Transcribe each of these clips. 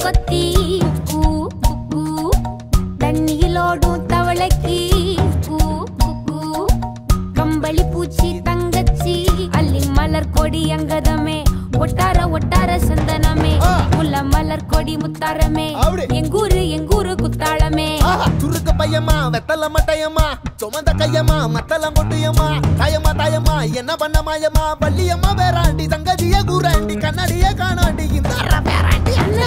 கொத்தி கூ கூ தண்ணியிலோடும் தவளைக்கு கூ கூ கம்பளி பூச்சி தங்கச்சி அள்ளி மலர் கொடி அங்கதமே ஒட்டார ஒட்டார சந்தனமே முல்ல மலர் கொடி முத்தாரமே எங்கூரு குத்தாளமே துருக்க பையமா வெத்தல மட்டையம்மா சுமந்த கையம்மா மத்தலம் கொட்டியம்மா தாயம்மா என்ன பண்ண மாயம்மா பள்ளியம்மா வேறாண்டி சங்கதிய கூறாண்டி கண்ணடிய காணாண்டி இந்த அண்ண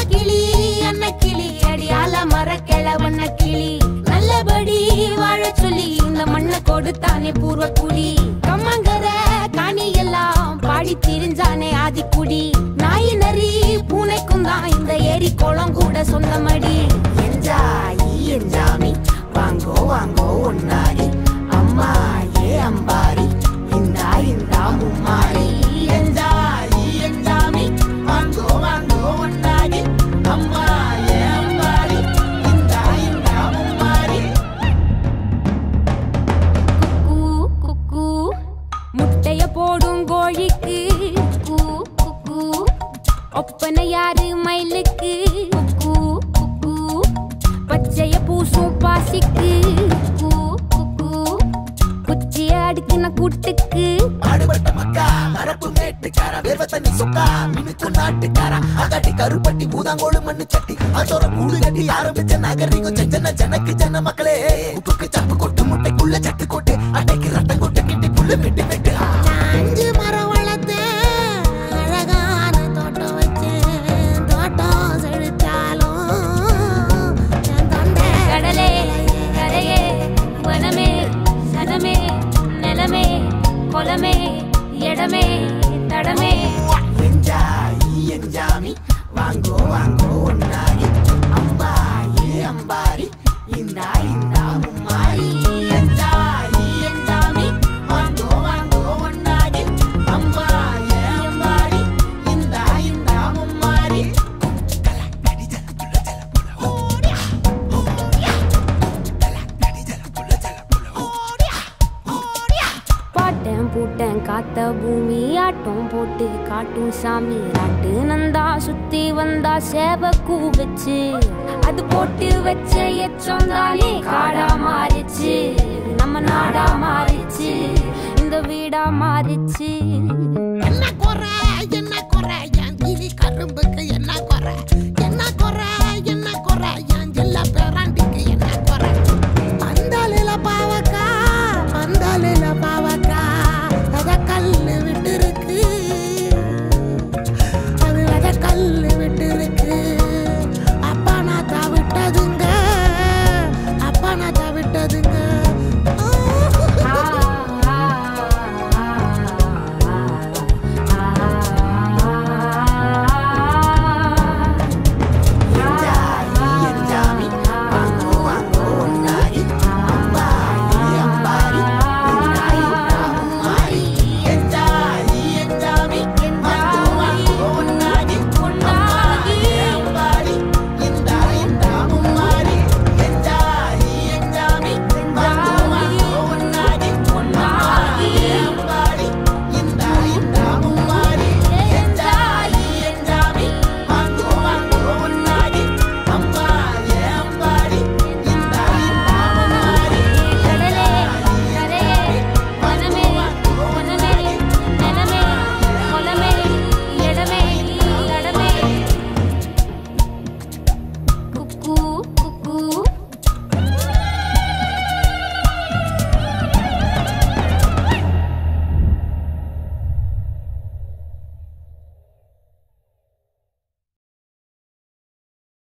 கிளி அடியால மர கிளவண்ண கிளி நல்லபடி வாழ சொல்லி இந்த மண்ணை கொடுத்தானே பூர்வ குடி கம்மங்கர காணி எல்லாம் பாடி திரிஞ்சானே ஆதிக்குடி நாய் நரி பூனைக்கும் தான் இந்த ஏரி குளம் கூட சொந்தமடி என்ஜாமி வாங்கோ வாங்கோ ஒன்னாரி அம்மா ஏ அம்பாரி இந்தா மும்மாரி என்ஜாமி வாங்கோ வாங்கோ ஒன்னாரி அம்மா ஏ அம்பாரி இந்தா மும்மாரி குக்கு குக்கு முட்டைய போடும் கோழிக்கு குக்கு குக்கு ஒப்பனை யாரு மயிலுக்கு குக்கு குக்கு பச்சைய பூசும் பாசிக்கு குக்கு குக்கு குச்சிய அடுக்கின கூட்டுக்கு ஆடுபட்ட மக்கா அரப்பு மேட்டுக்கார வேர்வ தண்ணி சொக்கா மினுக்கு நாட்டுக்கார அகட்டி கருப்பட்டி பூதாங்கோடு மண்ணு சட்டி அதோட கூடு கட்டி ஆரம்பிச்ச நாகரிகம் செஞ்சன ஜனக்கு ஜன மக்களே உப்புக்கு சப்பு கொட்டு முட்டைக்குள்ள சட்டு கொட்டு அட்டைக்கு ரத்தம் கொட்டு கிட்டி புல்லு வெட்டு வெட்டு அஞ்சு மரம் வளர்த்து அழகான தோட்டம் வச்சு தோட்டம் செழிச்சாலும் கடலே கரையே வனமே சனமே நிலமே கொலமே இடமே தடமே என்ஜாமி வாங்கோ வாங்கோ ஒன்னாரி அம்பா ஏ அம்பாரி இந்தா மும்மாரி என்ஜாமி வாங்கோ வாங்கோ ஒன்னாரி அம்பா ஏ அம்பாரி இந்தா மும்மாரி பாட்டன் பூட்டன் காத்த பூமி ஆட்டம் போட்டு காட்டும் சாமி ராட்டு நந்தா சுத்தி வந்தா சேவ கூ வச்சு அது போட்டு வச்ச எச்சம் தானே காடா மாறிச்சு நம்ம நாடா மாறிச்சு இந்த வீடா மாறிச்சு